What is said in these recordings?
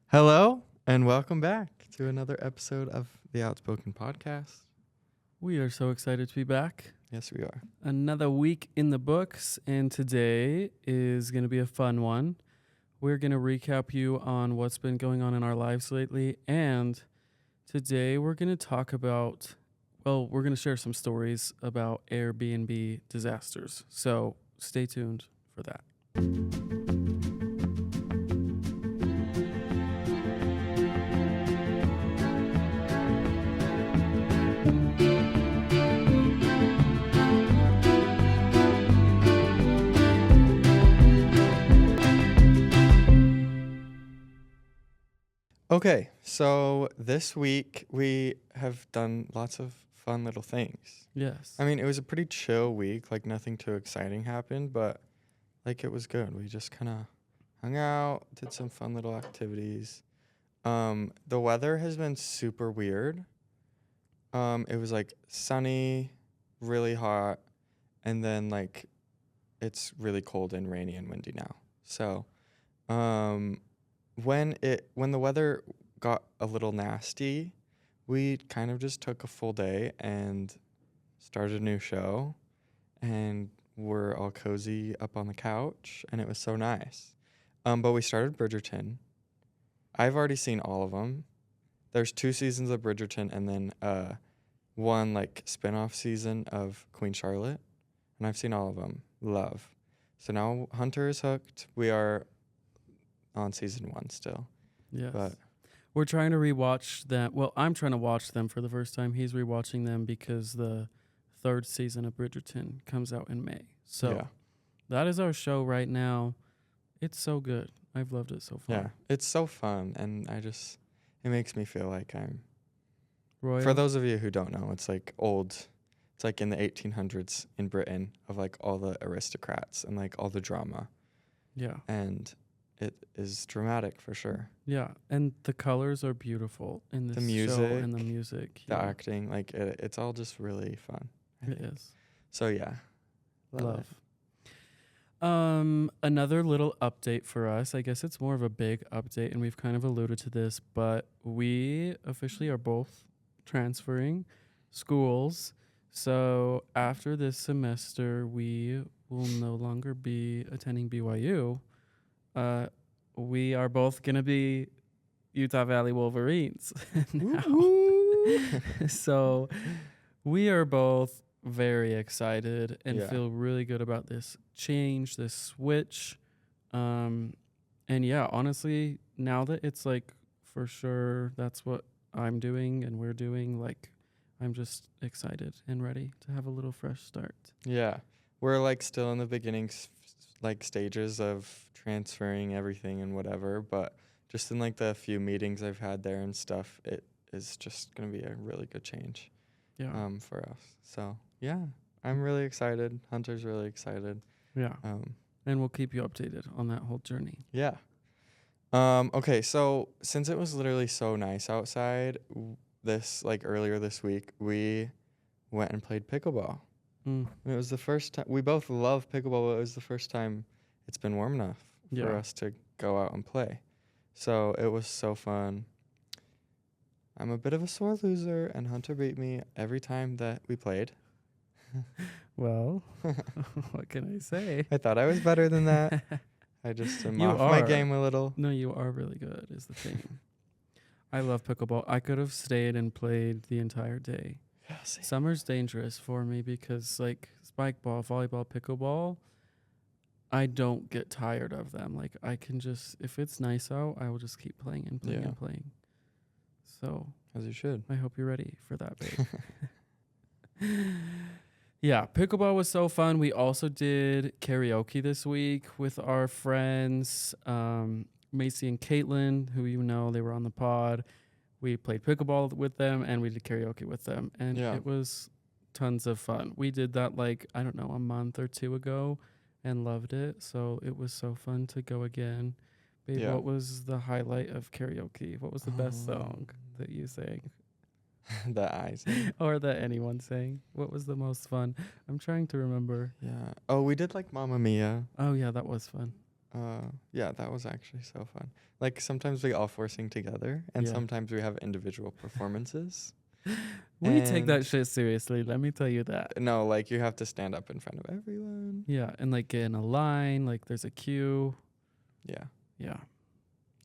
Hello, and welcome back to another episode of the Outspoken Podcast. We are so excited to be back. Yes, we are. Another week in the books, and today is going to be a fun one. We're going to recap you on what's been going on in our lives lately, and today we're going to talk about, we're going to share some stories about Airbnb disasters. So stay tuned for that. Okay, so this week we have done lots of fun little things. Yes. I mean, it was a pretty chill week, like nothing too exciting happened, but like it was good. We just kind of hung out, did some fun little activities. The weather has been super weird. It was like sunny, really hot, and then like it's really cold and rainy and windy now. So, when the weather got a little nasty, we kind of just took a full day and started a new show, and we're all cozy up on the couch, and it was so nice. But we started Bridgerton. I've already seen all of them. There's 2 seasons of Bridgerton and then one like spin-off season of Queen Charlotte, and I've seen all of them. Love. So now Hunter is hooked. We are on season 1 still. Yes. But We're trying to rewatch them. Well, I'm trying to watch them for the first time. He's rewatching them because the 3rd season of Bridgerton comes out in May. So yeah. that is our show right now. It's so good. I've loved it so far. Yeah, it's so fun, and it makes me feel like I'm, Royal. for those of you who don't know, it's like it's like in the 1800s in Britain of like all the aristocrats and like all the drama, Yeah. and it is dramatic for sure. Yeah. And the colors are beautiful in this show and the music. The acting, like it's all just really fun. It is. So yeah, Love. Another little update for us. I guess it's more of a big update, and we've kind of alluded to this, but we officially are both transferring schools. So after this semester, we will no longer be attending BYU. We are both going to be Utah Valley Wolverines now. So we are both very excited and feel really good about this change, this switch. And yeah, honestly, now that it's like for sure that's what I'm doing and we're doing, like I'm just excited and ready to have a little fresh start. Yeah, we're like still in the beginning like stages of transferring everything and whatever, but just in like the few meetings I've had there and stuff, it is just gonna be a really good change. Yeah. For us. So yeah, I'm really excited. Hunter's really excited. Yeah. And we'll keep you updated on that whole journey. Yeah. Okay, so since it was literally so nice outside, earlier this week, we went and played pickleball. And it was the first time. We both love pickleball, but it was the first time it's been warm enough for us to go out and play. So it was so fun. I'm a bit of a sore loser, and Hunter beat me every time that we played. Well, what can I say? I thought I was better than that. I just am off my game a little. No, you are really good is the thing. I love pickleball. I could have stayed and played the entire day. Yeah, Summer's dangerous for me because like spike ball, volleyball, pickleball, I don't get tired of them. Like I can just, if it's nice out, I will just keep playing and playing and playing. So as you should. I hope you're ready for that, babe. Yeah, pickleball was so fun. We also did karaoke this week with our friends, Macy and Caitlin, who you know, they were on the pod. We played pickleball with them and we did karaoke with them. And it was tons of fun. We did that like, I don't know, a month or 2 ago and loved it. So it was so fun to go again. Babe, what was the highlight of karaoke? What was the best song that you sang? That I sang. Or that anyone sang. What was the most fun? I'm trying to remember. Yeah. Oh, we did like Mamma Mia. Oh, yeah, that was fun. Yeah, that was actually so fun. Like sometimes we all four sing together, and Yeah. sometimes we have individual performances. We take And that shit seriously. Let me tell you that. no, like you have to stand up in front of everyone. Yeah. And like get in a line, like there's a queue. Yeah, Yeah.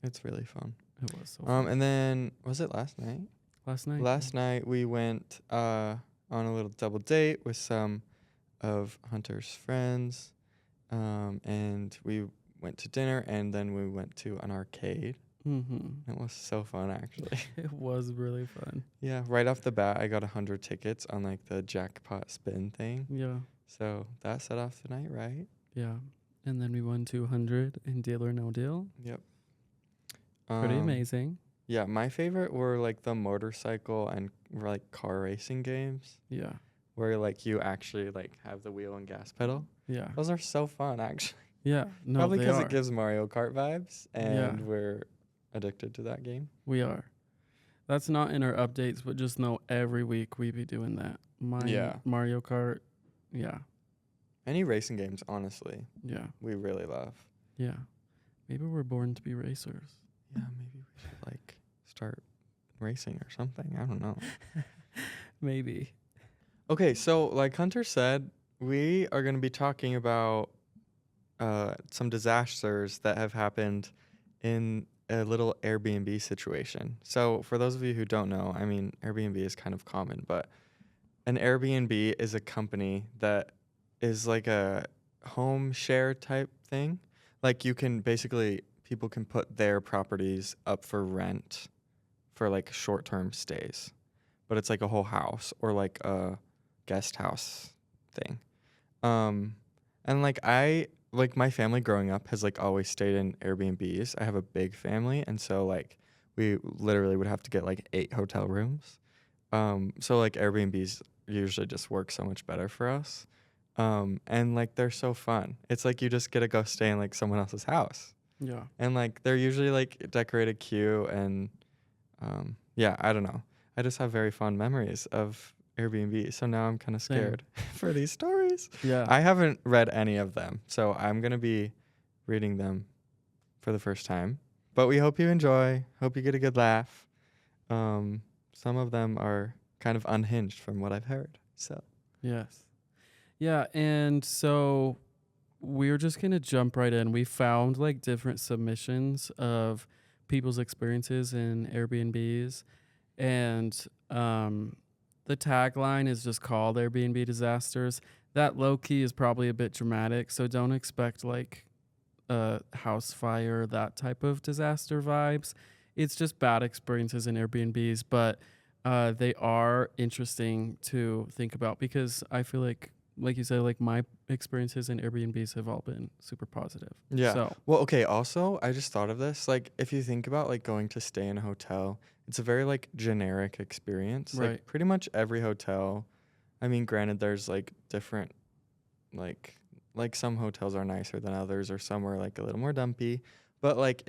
it's really fun. It was so fun. And then was it last night? Last night. Last night we went on a little double date with some of Hunter's friends, and we went to dinner, and then we went to an arcade. Mm-hmm. It was so fun, actually. It was really fun. Yeah, right off the bat, I got 100 tickets on like the jackpot spin thing. Yeah. So that set off the night, right? Yeah. And then we won 200 in Deal or No Deal. Yep. Pretty amazing. Yeah, my favorite were like the motorcycle and like car racing games Yeah. where like you actually like have the wheel and gas pedal. Yeah. Those are so fun, actually. Yeah. No, Probably they because are. it gives Mario Kart vibes, and Yeah. we're addicted to that game. We are. That's not in our updates, but just know every week we be doing that. Yeah. Mario Kart. Yeah. Any racing games, honestly, Yeah. we really love. Yeah. Maybe we're born to be racers. Yeah, maybe we should like start racing or something. I don't know. Maybe. Okay, so like Hunter said, we are going to be talking about some disasters that have happened in a little Airbnb situation. So for those of you who don't know, I mean, Airbnb is kind of common, but an Airbnb is a company that is like a home share type thing. Like you can basically, people can put their properties up for rent for like short-term stays, but it's like a whole house or like a guest house thing. And like my family growing up has like always stayed in Airbnbs. I have a big family, and so like we literally would have to get like 8 hotel rooms. So like Airbnbs usually just work so much better for us. And like they're so fun. It's like you just get to go stay in like someone else's house. Yeah. And like they're usually like decorated cute, and yeah, I don't know. I just have very fond memories of Airbnb. So now I'm kind of Same. scared for these stories. Yeah. I haven't read any of them, so I'm going to be reading them for the first time. But we hope you enjoy. Hope you get a good laugh. Some of them are kind of unhinged from what I've heard. So Yes. Yeah, and so we're just going to jump right in. We found like different submissions of people's experiences in Airbnbs, and the tagline is just called Airbnb disasters. That low key is probably a bit dramatic, so don't expect like a house fire, that type of disaster vibes. It's just bad experiences in Airbnbs, but they are interesting to think about because I feel like you said, like my experiences in Airbnbs have all been super positive. yeah. So Well, okay, also, I just thought of this. Like, if you think about, like, going to stay in a hotel, it's a very, like, generic experience. Right. Like, pretty much every hotel, I mean, granted, there's, like, different, like some hotels are nicer than others, or some are, like, a little more dumpy. But, like,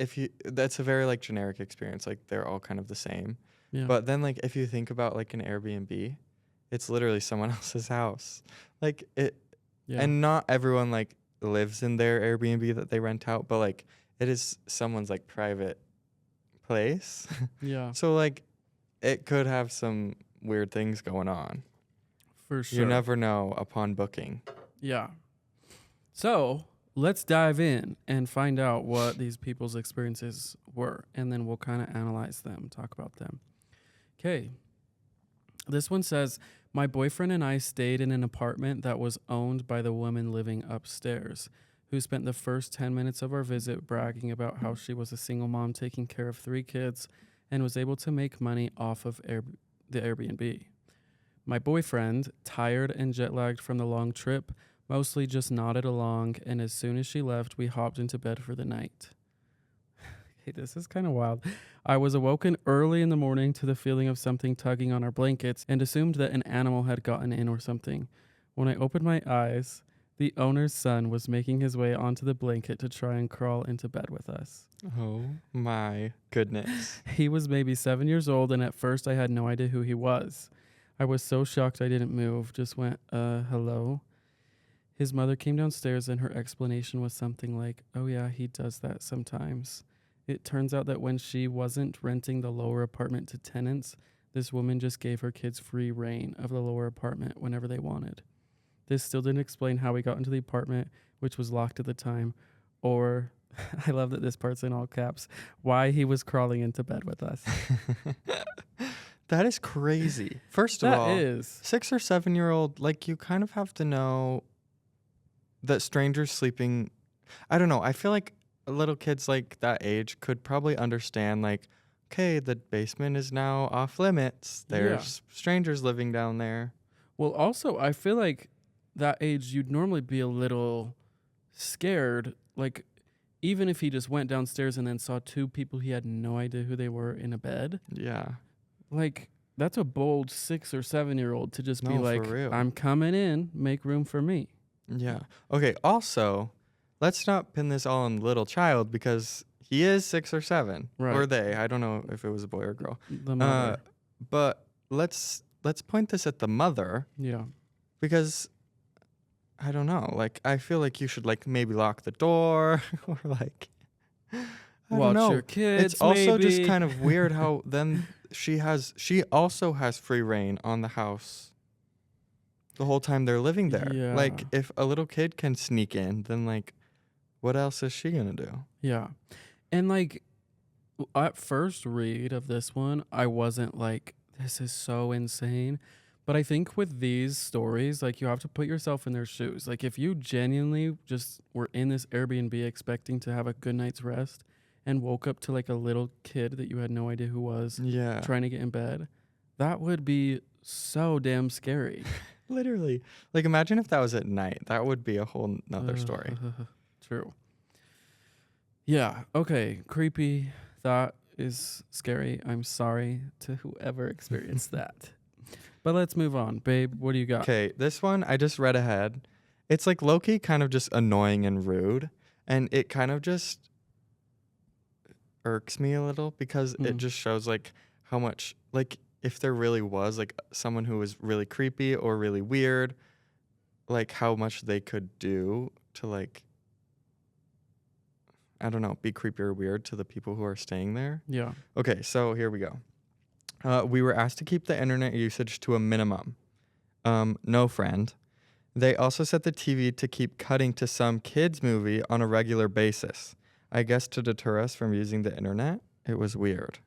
that's a very, like, generic experience. Like, they're all kind of the same. yeah, But then, like, if you think about, like, an Airbnb, it's literally someone else's house. Like, yeah, and not everyone like lives in their Airbnb that they rent out, but like it is someone's like private place. yeah, So like it could have some weird things going on. for sure. You never know upon booking. Yeah. So let's dive in and find out what these people's experiences were, and then we'll kind of analyze them, talk about them. Okay. This one says, my boyfriend and I stayed in an apartment that was owned by the woman living upstairs, who spent the first 10 minutes of our visit bragging about how she was a single mom taking care of 3 kids and was able to make money off of the Airbnb. My boyfriend, tired and jet lagged from the long trip, mostly just nodded along, and as soon as she left, we hopped into bed for the night. Hey, this is kind of wild. I was awoken early in the morning to the feeling of something tugging on our blankets and assumed that an animal had gotten in or something. When I opened my eyes, the owner's son was making his way onto the blanket to try and crawl into bed with us. Oh my goodness. He was maybe 7 years old, and at first I had no idea who he was. I was so shocked I didn't move, just went, hello. His mother came downstairs and her explanation was something like, "Oh yeah, he does that sometimes." It turns out that when she wasn't renting the lower apartment to tenants, this woman just gave her kids free reign of the lower apartment whenever they wanted. This still didn't explain how we got into the apartment, which was locked at the time, or I love that this part's in all caps, why he was crawling into bed with us. That is crazy. First of That all, is. 6 or 7-year-old, like, you kind of have to know that strangers sleeping. I don't know. I feel like little kids like that age could probably understand, like, okay, the basement is now off limits. There's strangers living down there. Well, also, I feel like that age, you'd normally be a little scared. Like, even if he just went downstairs and then saw two people he had no idea who they were in a bed, Yeah. like, that's a bold 6 or 7-year-old to just be No, for like, real. I'm coming in, make room for me. Yeah. Okay. Also, let's not pin this all on little child because he is 6 or 7, or Right. they. I don't know if it was a boy or girl. The mother. But let's point this at the mother Yeah. because I don't know. Like, I feel like you should, like, maybe lock the door or like I Watch don't know. your kids. It's also just maybe. kind of weird how then she also has free reign on the house the whole time they're living there. Yeah. Like, if a little kid can sneak in, then, like, what else is she gonna do? Yeah. And like at first read of this one, I wasn't like, this is so insane. But I think with these stories, like you have to put yourself in their shoes. Like if you genuinely just were in this Airbnb expecting to have a good night's rest and woke up to like a little kid that you had no idea who was Yeah. trying to get in bed, that would be so damn scary. Literally. Like, imagine if that was at night. That would be a whole nother story. True. Yeah. Okay. Creepy. That is scary. I'm sorry to whoever experienced that. But let's move on. Babe, what do you got? Okay, this one I just read ahead. It's like low-key kind of just annoying and rude, and it kind of just irks me a little because it just shows like how much, like, if there really was like someone who was really creepy or really weird, like how much they could do to, like, I don't know, be creepy or weird to the people who are staying there. Yeah. Okay, so here we go. We were asked to keep the internet usage to a minimum. No friend. They also set the TV to keep cutting to some kids' movie on a regular basis. I guess to deter us from using the internet. It was weird.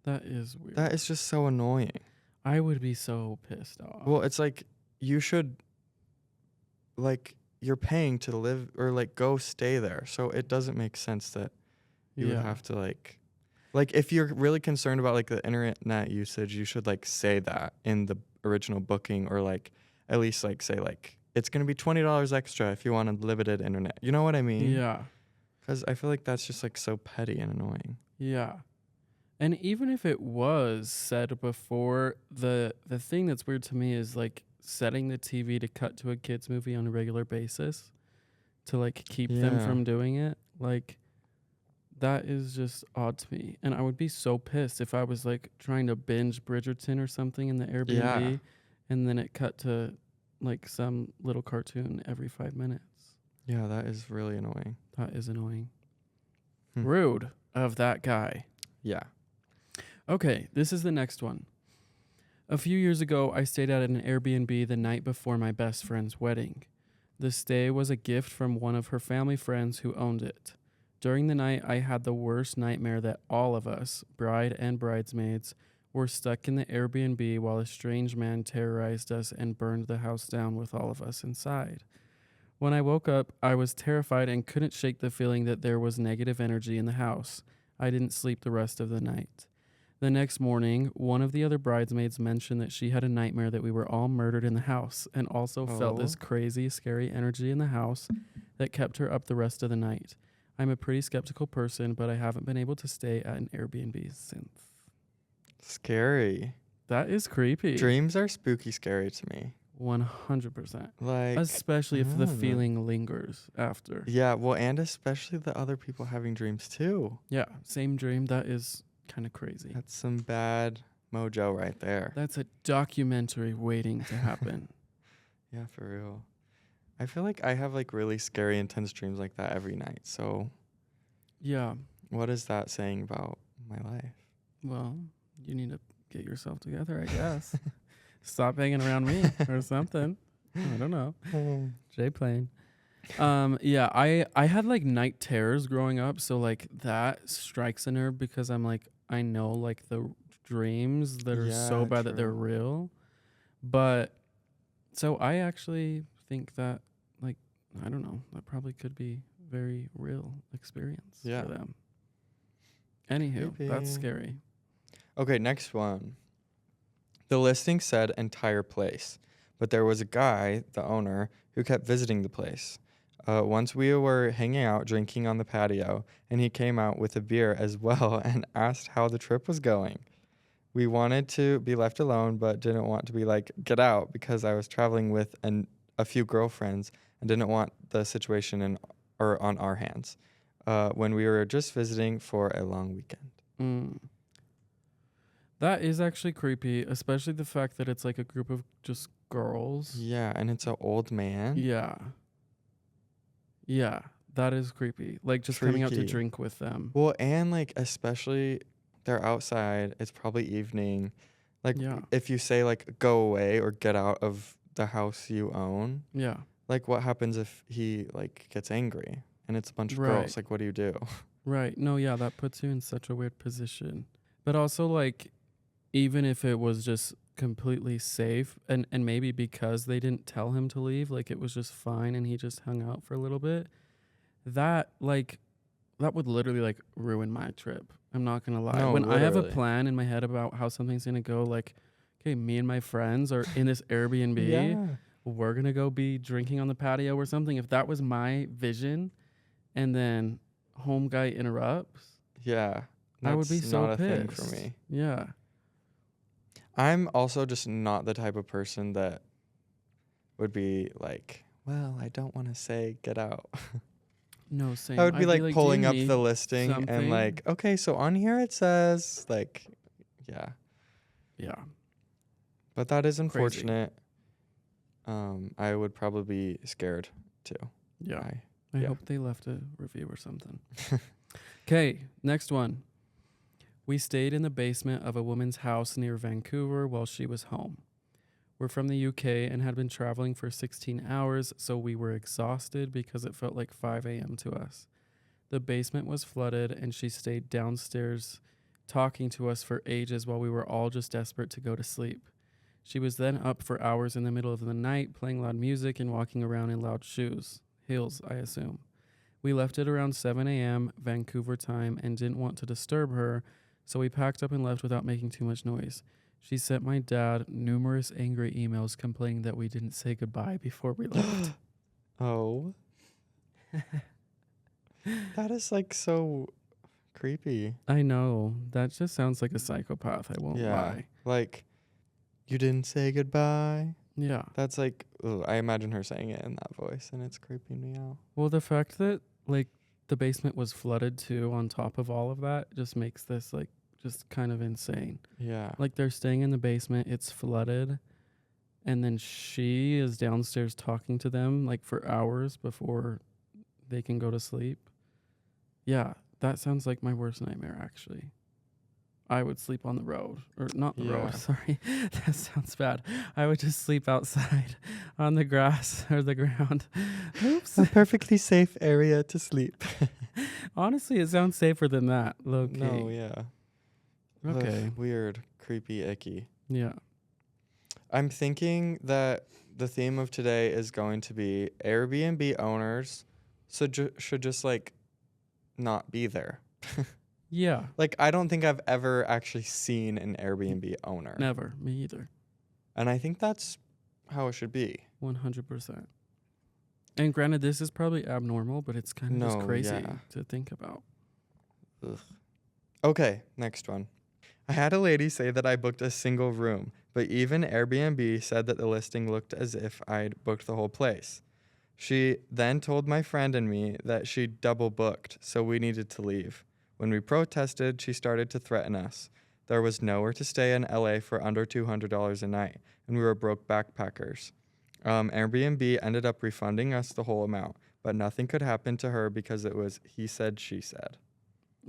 That is weird. That is just so annoying. I would be so pissed off. Well, it's like you should, like, you're paying to live or like go stay there. So it doesn't make sense that you would have to like if you're really concerned about like the internet usage, you should like say that in the original booking, or like at least like say like it's going to be $20 extra if you want unlimited internet. You know what I mean? Yeah. Because I feel like that's just like so petty and annoying. Yeah. And even if it was said before, the thing that's weird to me is like setting the TV to cut to a kids movie on a regular basis to like keep them from doing it. Like that is just odd to me. And I would be so pissed if I was like trying to binge Bridgerton or something in the Airbnb and then it cut to like some little cartoon every 5 minutes. Yeah, that is really annoying. That is annoying. Rude of that guy. Yeah. Okay, this is the next one. A few years ago, I stayed at an Airbnb the night before my best friend's wedding. The stay was a gift from one of her family friends who owned it. During the night, I had the worst nightmare that all of us, bride and bridesmaids, were stuck in the Airbnb while a strange man terrorized us and burned the house down with all of us inside. When I woke up, I was terrified and couldn't shake the feeling that there was negative energy in the house. I didn't sleep the rest of the night. The next morning, one of the other bridesmaids mentioned that she had a nightmare that we were all murdered in the house and also felt this crazy, scary energy in the house that kept her up the rest of the night. I'm a pretty skeptical person, but I haven't been able to stay at an Airbnb since. Scary. That is creepy. Dreams are spooky scary to me. 100%. Like, especially if the feeling lingers after. Yeah, well, and especially the other people having dreams too. Yeah, same dream. That is kind of crazy. That's some bad mojo right there. That's a documentary waiting to happen. Yeah, for real. I feel like I have like really scary, intense dreams like that every night. So Yeah. what is that saying about my life? Well, you need to get yourself together, I guess. Stop hanging around me or something. I don't know. J Plane. Yeah, I had like night terrors growing up, so like that strikes a nerve because I'm like I know like the dreams that are so Yeah, bad that they're true. real. But so I actually think that like I don't know, that probably could be very real experience Yeah. for them. Anywho, that's Maybe. scary. Okay, next one. The listing said entire place, but there was a guy, the owner, who kept visiting the place. Once we were hanging out drinking on the patio, and he came out with a beer as well and asked how the trip was going. We wanted to be left alone, but didn't want to be like, get out, because I was traveling with a few girlfriends and didn't want the situation or on our hands when we were just visiting for a long weekend. Mm. That is actually creepy, especially the fact that it's like a group of just girls. Yeah, and it's an old man. Yeah. Yeah, that is creepy. Like just coming out to Freaky. drink with them. Well, and like especially they're outside. It's probably evening. Like Yeah. if you say like go away or get out of the house you own, Yeah. like what happens if he like gets angry and it's a bunch of Right. girls? Like what do you do? Right. No, yeah, that puts you in such a weird position. But also like even if it was just completely safe and maybe because they didn't tell him to leave, like it was just fine and he just hung out for a little bit, that would literally like ruin my trip. I'm not gonna lie. No, When I have a literally. plan in my head about how something's gonna go, like, okay, me and my friends are in this Airbnb, Yeah. we're gonna go be drinking on the patio or something. If that was my vision and then home guy interrupts, Yeah. I would be That's so not a thing for pissed. me. Yeah. I'm also just not the type of person that would be like, well, I don't want to say get out. No, same. I would be I'd like "Do you pulling up need the listing and something?" like, okay, so on here it says like, yeah. Yeah. But that is Crazy. unfortunate. I would probably be scared too. Yeah. I I yeah. hope they left a review or something. Okay, next one. We stayed in the basement of a woman's house near Vancouver while she was home. We're from the UK and had been traveling for 16 hours, so we were exhausted because it felt like 5 a.m. to us. The basement was flooded, and she stayed downstairs talking to us for ages while we were all just desperate to go to sleep. She was then up for hours in the middle of the night, playing loud music and walking around in loud shoes. Heels, I assume. We left at around 7 a.m. Vancouver time and didn't want to disturb her, so we packed up and left without making too much noise. She sent my dad numerous angry emails complaining that we didn't say goodbye before we left. Oh. That is like so creepy. I know. That just sounds like a psychopath, I won't Yeah. lie. Like, you didn't say goodbye. Yeah. That's like, ugh, I imagine her saying it in that voice and it's creeping me out. Well, the fact that, like, the basement was flooded too on top of all of that just makes this, like, just kind of insane. Yeah. Like, they're staying in the basement, it's flooded, and then she is downstairs talking to them, like, for hours before they can go to sleep. Yeah, that sounds like my worst nightmare, actually. I would sleep on the road. Or not the road, Yeah. sorry. That sounds bad. I would just sleep outside on the grass or the ground. Oops. A perfectly safe area to sleep. Honestly, it sounds safer than that, low-key. No, yeah. Okay. Ugh, weird, creepy, icky. Yeah. I'm thinking that the theme of today is going to be Airbnb owners should just like not be there. Yeah. Like, I don't think I've ever actually seen an Airbnb owner. Never. Me either. And I think that's how it should be. 100%. And granted, this is probably abnormal, but it's kind of just No, crazy yeah. to think about. Ugh. Okay, next one. I had a lady say that I booked a single room, but even Airbnb said that the listing looked as if I'd booked the whole place. She then told my friend and me that she double booked, so we needed to leave. When we protested, she started to threaten us. There was nowhere to stay in LA for under $200 a night, and we were broke backpackers. Airbnb ended up refunding us the whole amount, but nothing could happen to her because it was he said, she said.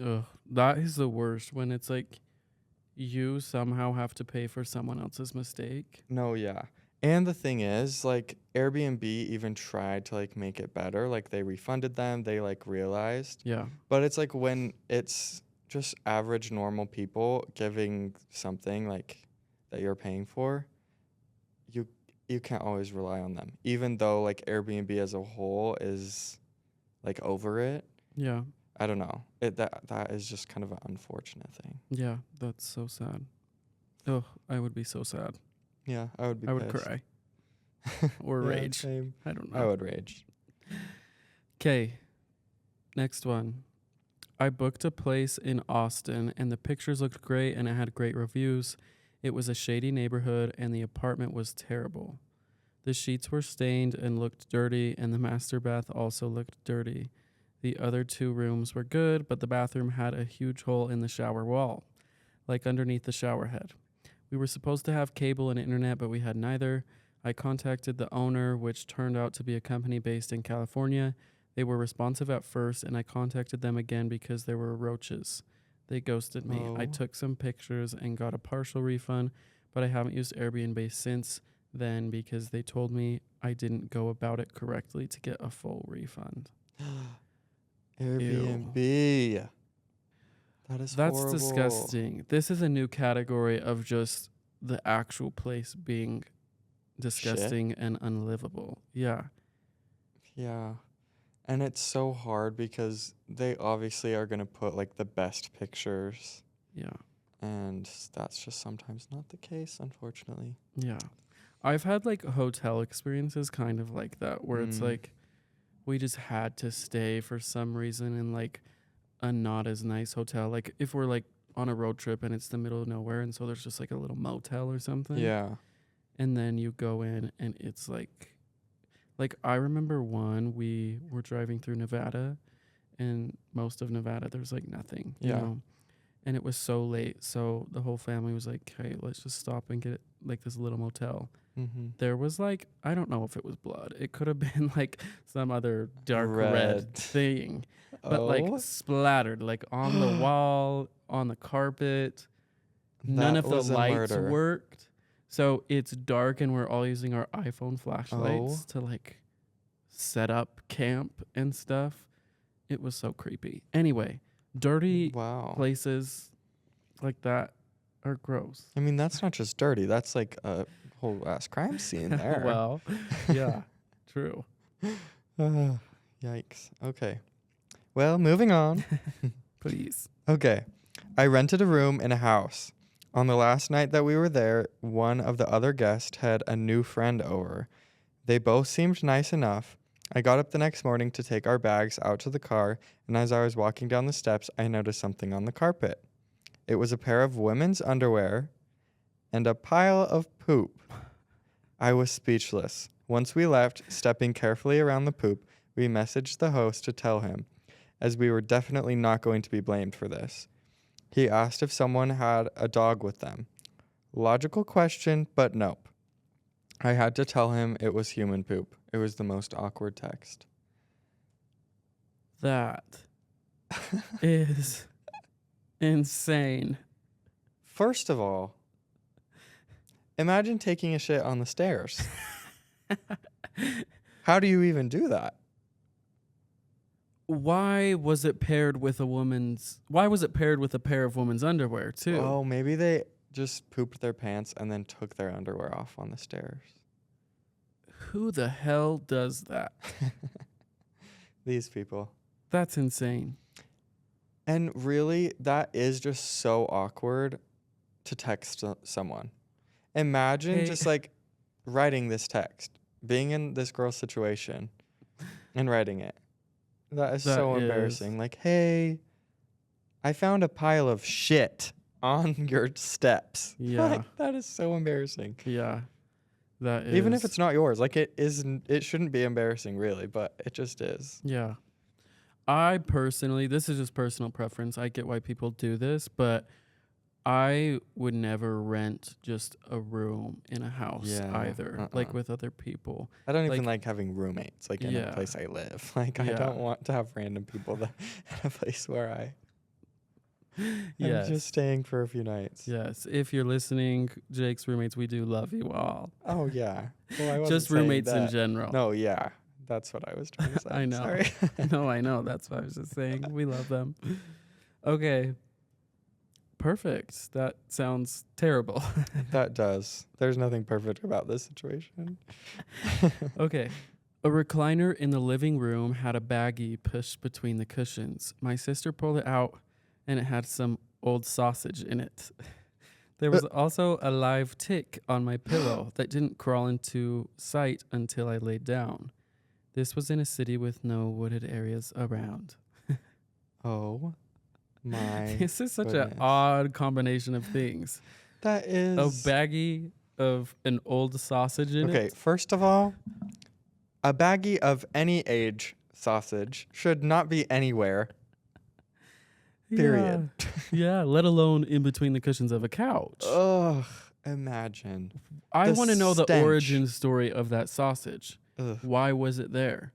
Ugh, that is the worst when it's like you somehow have to pay for someone else's mistake. No, yeah. And the thing is, like, Airbnb even tried to, like, make it better. Like, they refunded them, they, like, realized. Yeah. But it's like when it's just average, normal people giving something, like, that you're paying for, you you can't always rely on them. Even though, like, Airbnb as a whole is, like, over it. Yeah. I don't know. That is just kind of an unfortunate thing. Yeah. That's so sad. Oh, I would be so sad. Yeah, I would be I would pissed. cry or Yeah, rage. same. I don't I know. would rage. Okay. Next one. I booked a place in Austin and the pictures looked great and it had great reviews. It was a shady neighborhood and the apartment was terrible. The sheets were stained and looked dirty, and the master bath also looked dirty. The other 2 rooms were good, but the bathroom had a huge hole in the shower wall, like underneath the shower head. We were supposed to have cable and internet, but we had neither. I contacted the owner, which turned out to be a company based in California. They were responsive at first, and I contacted them again because there were roaches. They ghosted me. I Oh. took some pictures and got a partial refund, but I haven't used Airbnb since then because they told me I didn't go about it correctly to get a full refund. Airbnb. That is That's horrible. disgusting. This is a new category of just the actual place being disgusting and unlivable. Yeah. Yeah. And it's so hard because they obviously are going to put like the best pictures, Yeah. and that's just sometimes not the case, unfortunately. Yeah. I've had like hotel experiences kind of like that where it's like we just had to stay for some reason in like a not as nice hotel. Like if we're like on a road trip and it's the middle of nowhere and so there's just like a little motel or something. Yeah. And then you go in and it's like I remember we were driving through Nevada and most of Nevada there's like nothing, you Yeah. know. And it was so late, so the whole family was like, "Hey, let's just stop and get like this little motel." Mm-hmm. There was like I don't know if it was blood. It could have been like some other dark red Red. thing, but like splattered like on the wall, on the carpet. None That of the was a lights murder. worked. So it's dark and we're all using our iPhone flashlights to like set up camp and stuff. It was so creepy. Anyway, dirty Wow. places like that are gross. I mean, that's not just dirty. That's like a whole ass crime scene there. Well, yeah, true. Yikes. Okay. Well, moving on. Please. Okay. I rented a room in a house. On the last night that we were there, one of the other guests had a new friend over. They both seemed nice enough. I got up the next morning to take our bags out to the car, and as I was walking down the steps, I noticed something on the carpet. It was a pair of women's underwear and a pile of poop. I was speechless. Once we left, stepping carefully around the poop, we messaged the host to tell him, as we were definitely not going to be blamed for this. He asked if someone had a dog with them. Logical question, but nope. I had to tell him it was human poop. It was the most awkward text. That is insane. First of all, imagine taking a shit on the stairs. How do you even do that? Why was it paired with a pair of women's underwear too? Oh, maybe they just pooped their pants and then took their underwear off on the stairs. Who the hell does that? These people. That's insane. And really, that is just so awkward to text someone. Imagine just like writing this text, being in this girl's situation and writing it. That is so embarrassing. Like, hey, I found a pile of shit on your steps. Yeah. Like, that is so embarrassing. Yeah. That is. Even if it's not yours, like it shouldn't be embarrassing really, but it just is. Yeah. I personally, this is just personal preference. I get why people do this, but I would never rent just a room in a house Yeah. either, like with other people. I don't even Like, like having roommates, like in a yeah, place I live. Like, I yeah, don't want to have random people that at a place where I'm just yes, staying for a few nights. yes. If you're listening, Jake's roommates, we do love you all. Oh yeah. Well, I wasn't Just saying roommates in that. general. No, yeah. That's what I was trying to say. I know. Sorry. No, I know. That's what I was just saying. We love them. Okay. Perfect. That sounds terrible. That does. There's nothing perfect about this situation. Okay. A recliner in the living room had a baggie pushed between the cushions. My sister pulled it out and it had some old sausage in it. There was also a live tick on my pillow that didn't crawl into sight until I laid down. This was in a city with no wooded areas around. Oh my This is such an goodness. odd combination of things. That A is baggie of an old sausage in okay. it. First of all, a baggie of any age sausage should not be anywhere. Period. Yeah, let alone in between the cushions of a couch. Ugh. Imagine. I the want to know the stench. origin story of that sausage. Ugh. Why was it there?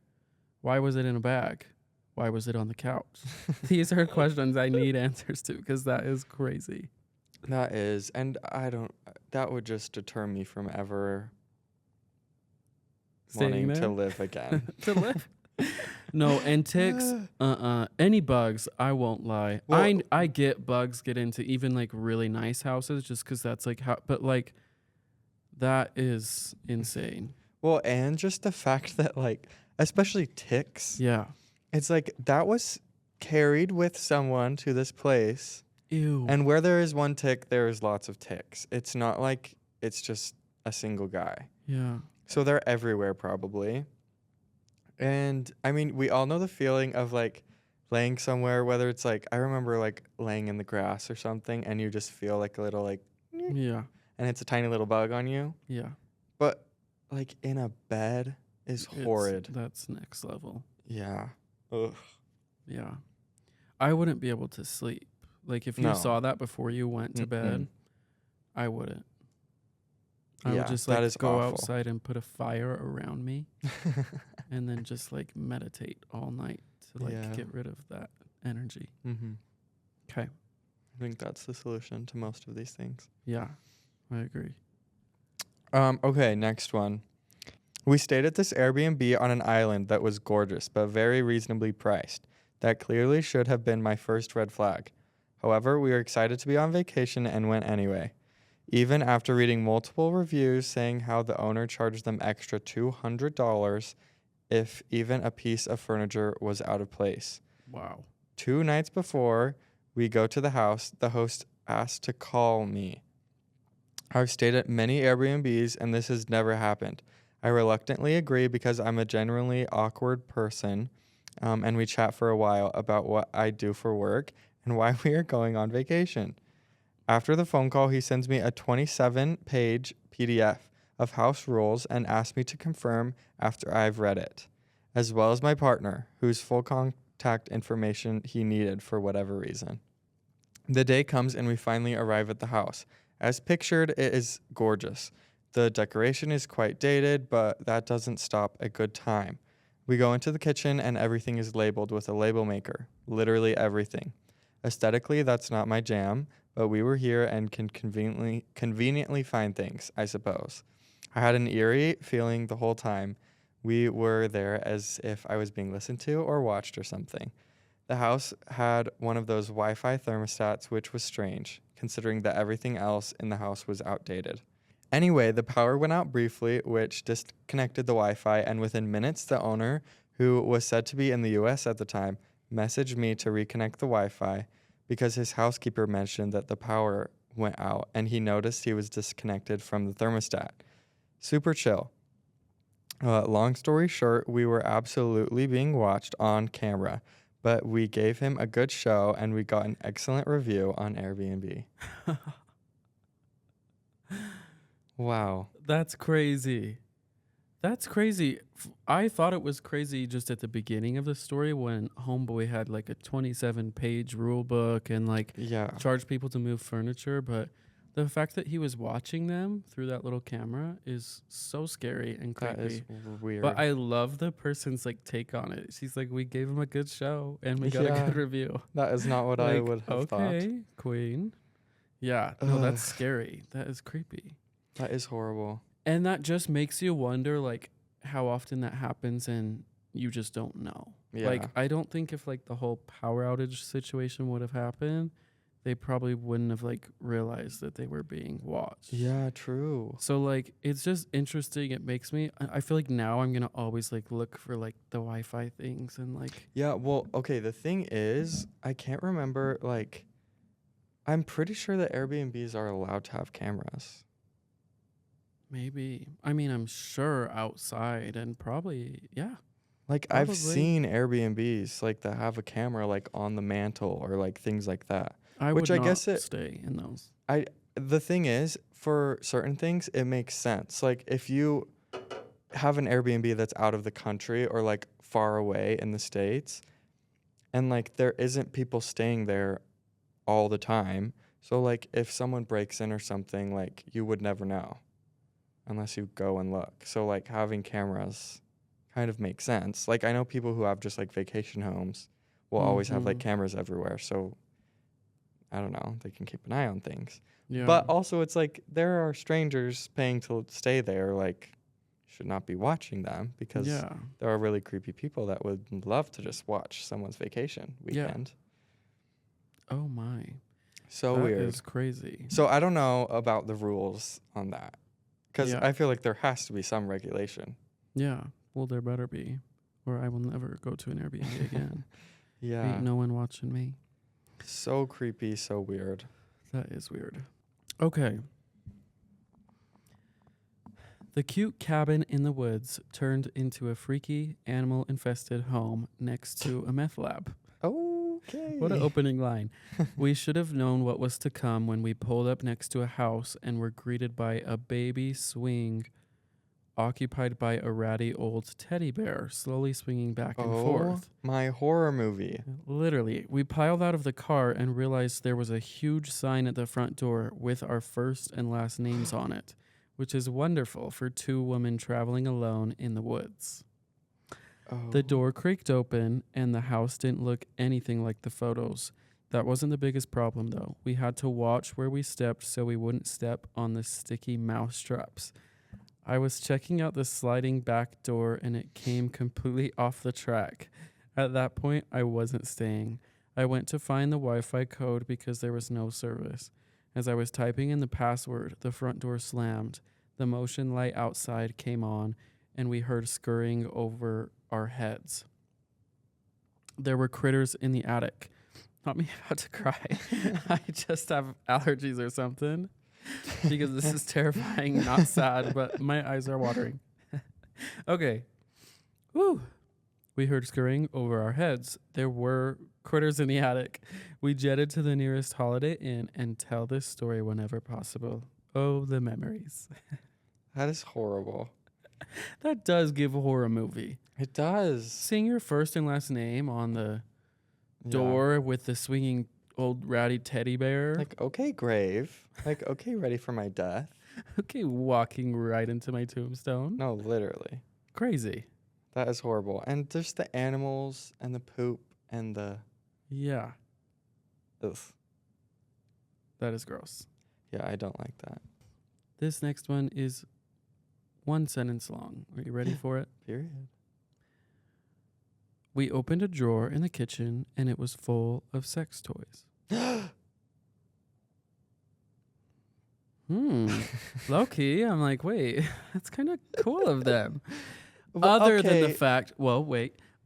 Why was it in a bag? Why was it on the couch? These are questions I need answers to because that is crazy. That is, and I don't. That would just deter me from ever Staying wanting there to live again. to live. No, and ticks, any bugs, I won't lie. Well- I get bugs get into even like really nice houses just because that's like how, but like that is insane. Well, and just the fact that like, especially ticks, Yeah. it's like that was carried with someone to this place, Ew. and where there is one tick, there is lots of ticks. It's not like it's just a single guy. Yeah. So they're everywhere probably. And I mean, we all know the feeling of like laying somewhere, whether it's like, I remember like laying in the grass or something and you just feel like a little like, Yeah. and it's a tiny little bug on you. Yeah. But like in a bed is horrid. That's next level. Yeah. Ugh. Yeah. I wouldn't be able to sleep. Like if you No. saw that before you went to bed, I wouldn't. I Yeah, would just that like is go awful. outside and put a fire around me and then just like meditate all night to like Yeah. get rid of that energy. Mm-hmm. Okay. I think that's the solution to most of these things. Yeah. I agree. Okay, next one. We stayed at this Airbnb on an island that was gorgeous, but very reasonably priced. That clearly should have been my first red flag. However, we were excited to be on vacation and went anyway. Even after reading multiple reviews saying how the owner charged them extra $200 if even a piece of furniture was out of place. Wow. 2 nights before we go to the house, the host asked to call me. I've stayed at many Airbnbs and this has never happened. I reluctantly agree because I'm a genuinely awkward person, and we chat for a while about what I do for work and why we are going on vacation. After the phone call, he sends me a 27-page PDF of house rules and asks me to confirm after I've read it, as well as my partner, whose full contact information he needed for whatever reason. The day comes and we finally arrive at the house. As pictured, it is gorgeous. The decoration is quite dated, but that doesn't stop a good time. We go into the kitchen and everything is labeled with a label maker. Literally everything. Aesthetically, that's not my jam, but we were here and can conveniently find things, I suppose. I had an eerie feeling the whole time we were there, as if I was being listened to or watched or something. The house had one of those Wi-Fi thermostats, which was strange, considering that everything else in the house was outdated. Anyway, the power went out briefly, which disconnected the Wi-Fi, and within minutes, the owner, who was said to be in the US at the time, messaged me to reconnect the Wi-Fi because his housekeeper mentioned that the power went out and he noticed he was disconnected from the thermostat. Super chill. Long story short, we were absolutely being watched on camera, but we gave him a good show and we got an excellent review on Airbnb. Wow. That's crazy. That's crazy. I thought it was crazy just at the beginning of the story when Homeboy had like a 27-page rule book and like Yeah, charged people to move furniture. But the fact that he was watching them through that little camera is so scary and that is creepy. weird. But I love the person's like take on it. She's like, we gave him a good show and we got a Yeah. good review. That is not what I Like, would have thought. okay, queen. Yeah, no, that's Ugh. scary. That is creepy. That is horrible. And that just makes you wonder, like, how often that happens and you just don't know. Yeah. Like, I don't think if, like, the whole power outage situation would have happened, they probably wouldn't have, like, realized that they were being watched. Yeah, true. So, like, it's just interesting. It makes me, I feel like now I'm going to always, like, look for, like, the Wi-Fi things and, like, Yeah, well, okay, the thing is, I can't remember, like, I'm pretty sure that Airbnbs are allowed to have cameras. maybe. I mean, I'm sure outside and probably, yeah. Like, Probably. I've seen Airbnbs, like, that have a camera, like, on the mantle or, like, things like that. I Which would I not guess it- stay in those. The thing is, for certain things, it makes sense. Like, if you have an Airbnb that's out of the country or, like, far away in the States, and, like, there isn't people staying there all the time. So, like, if someone breaks in or something, like, you would never know unless you go and look. So, like, having cameras kind of makes sense. Like, I know people who have just, like, vacation homes will always have, like, Mhm. cameras everywhere. So, I don't know, they can keep an eye on things. Yeah. But also, it's like there are strangers paying to stay there, like, should not be watching them because yeah. there are really creepy people that would love to just watch someone's vacation Yeah. weekend. Oh my. So That weird. is crazy. So I don't know about the rules on that because Yeah. I feel like there has to be some regulation. Yeah. Well, there better be, or I will never go to an Airbnb again. Yeah. Ain't no one watching me. So creepy, so weird. That is weird. Okay. The cute cabin in the woods turned into a freaky animal-infested home next to a meth lab. Okay. What an opening line. We should have known what was to come when we pulled up next to a house and were greeted by a baby swing occupied by a ratty old teddy bear slowly swinging back and forth. My horror movie. Literally, we piled out of the car and realized there was a huge sign at the front door with our first and last names on it, which is wonderful for two women traveling alone in the woods. Oh. The door creaked open, and the house didn't look anything like the photos. That wasn't the biggest problem, though. We had to watch where we stepped so we wouldn't step on the sticky mouse traps. I was checking out the sliding back door, and it came completely off the track. At that point, I wasn't staying. I went to find the Wi-Fi code because there was no service. As I was typing in the password, the front door slammed. The motion light outside came on, and we heard scurrying over our heads. There were critters in the attic. Not me about to cry. I just have allergies or something because this is terrifying, not sad, but my eyes are watering. Okay. Woo. We heard scurrying over our heads. There were critters in the attic. We jetted to the nearest Holiday Inn and tell this story whenever possible. Oh, the memories. That is horrible. That does give a horror movie. It does. Seeing your first and last name on the Yeah. door with the swinging old ratty teddy bear. Like, okay, grave. Like, okay, ready for my death. Okay, walking right into my tombstone. No, literally. Crazy. That is horrible. And just the animals and the poop and the... Yeah, Ugh. that is gross. Yeah, I don't like that. This next one is one sentence long. Are you ready for it? Period. We opened a drawer in the kitchen and it was full of sex toys. Low key, I'm like, wait, that's kind of cool of them. Other than the fact,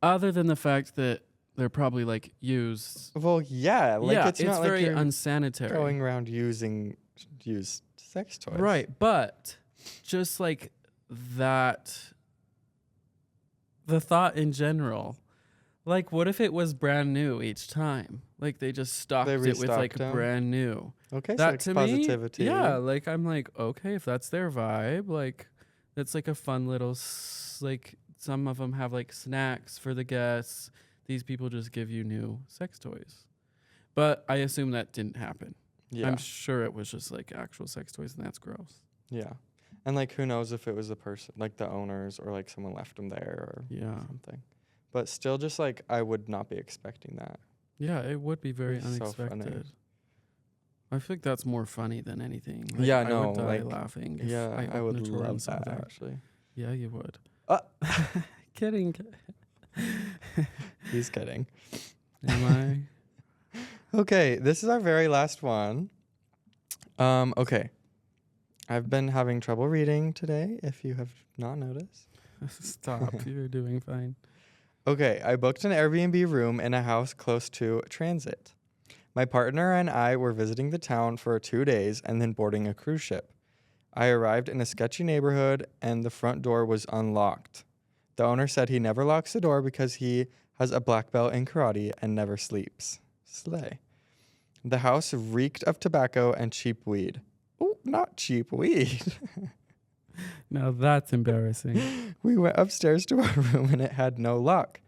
other than the fact that they're probably like used. Well, yeah. Like, yeah, it's not like very you're unsanitary. going around using used sex toys. Right, but just like that, the thought in general, like what if it was brand new each time? Like they just stocked it with like restocked 'em? brand new. Okay, That sex to positivity. me, yeah, like I'm like, okay, if that's their vibe, like It's like a fun little like some of them have like snacks for the guests. These people just give you new sex toys. But I assume that didn't happen. Yeah. I'm sure it was just like actual sex toys, and that's gross. Yeah. And like, who knows if it was the person, like the owners, or like someone left them there or Yeah. something. But still, just like, I would not be expecting that. Yeah, it would be very It's so funny. unexpected. I think that's more funny than anything. Yeah, I no, would die like, laughing if Yeah, I opened would a drawer and love saw that, actually. Yeah, you would. Kidding. Kidding. He's kidding. Am Okay, this is our very last one. Okay. I've been having trouble reading today, if you have not noticed. I? Stop. You're doing fine. Okay, I booked an Airbnb room in a house close to transit. My partner and I were visiting the town for 2 days and then boarding a cruise ship. I arrived in a sketchy neighborhood and the front door was unlocked. The owner said he never locks the door because he has a black belt in karate and never sleeps. Slay. The house reeked of tobacco and cheap weed. Oh, not cheap weed. Now that's embarrassing. We went upstairs to our room and it had no lock.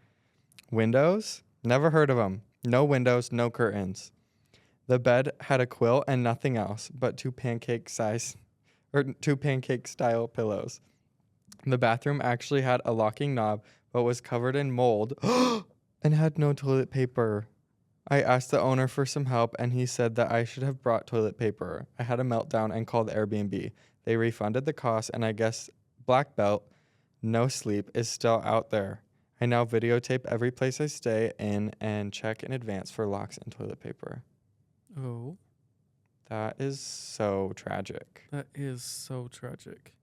Windows? Never heard of them. No windows, no curtains. The bed had a quilt and nothing else but two pancake style pillows. The bathroom actually had a locking knob but was covered in mold and had no toilet paper. I asked the owner for some help and he said that I should have brought toilet paper. I had a meltdown and called Airbnb. They refunded the cost and I guess black belt, no sleep, is still out there. I now videotape every place I stay in and check in advance for locks and toilet paper. Oh, That is so tragic. that is so tragic.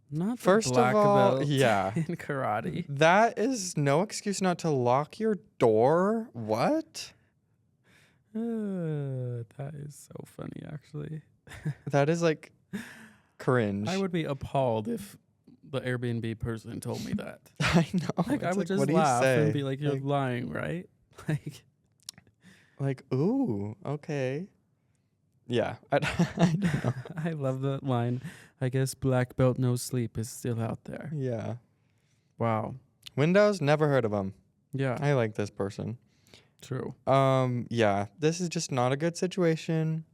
Not the First of black all, belt yeah. in karate. That is no excuse not to lock your door. What? That is so funny, actually. That is like cringe. I would be appalled if the Airbnb person told me that. I know. Like, I It's would just what do you laugh say? and be like, "You're Like- lying, right?" Like, ooh, okay. Yeah. I don't know. I love that line. I guess black belt no sleep is still out there. Yeah. Wow. Windows, never heard of them. Yeah. I like this person. True. Yeah, this is just not a good situation.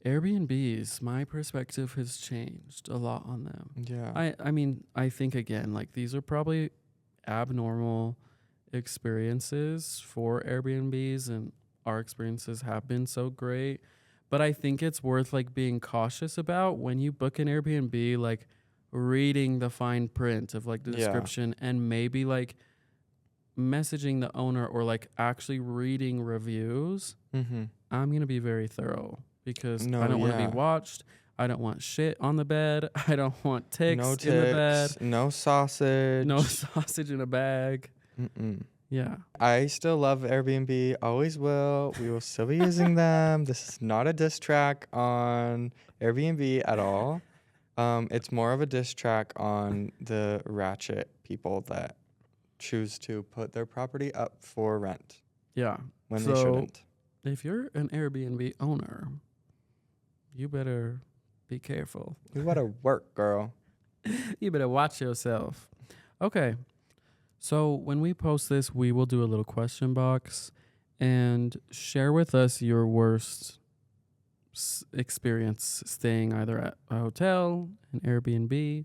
Airbnbs, my perspective has changed a lot on them. Yeah. I mean, I think again, like these are probably abnormal experiences for Airbnbs, and our experiences have been so great. But I think it's worth like being cautious about when you book an Airbnb, like reading the fine print of like the Yeah. description and maybe like messaging the owner or like actually reading reviews. Mm-hmm. I'm going to be very thorough because No, I don't want to yeah. be watched. I don't want shit on the bed. I don't want ticks No in the bed. ticks, no sausage. No sausage in a bag. Mm-mm. Yeah. I still love Airbnb, always will. We will still be using them. This is not a diss track on Airbnb at all. It's more of a diss track on the ratchet people that choose to put their property up for rent Yeah. when they So- shouldn't. If you're an Airbnb owner, you better be careful. You gotta work, girl. You better watch yourself. Okay. So when we post this, we will do a little question box and share with us your worst experience staying either at a hotel, an Airbnb,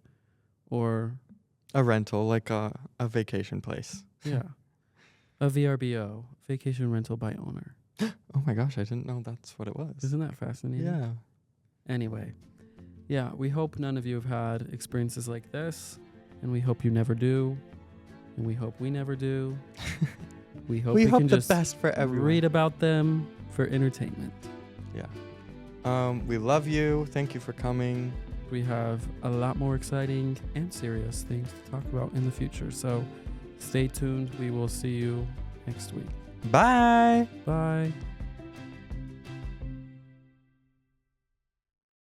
or A rental, like a vacation place. yeah, a VRBO, vacation rental by owner. Oh my gosh, I didn't know that's what it was. Isn't that fascinating? Yeah. Anyway, yeah, we hope none of you have had experiences like this, and we hope you never do, and we hope we never do. We hope We we hope can the just best for everyone. read about them for entertainment. Yeah. We love you. Thank you for coming. We have a lot more exciting and serious things to talk about in the future, so stay tuned. We will see you next week. Bye. Bye.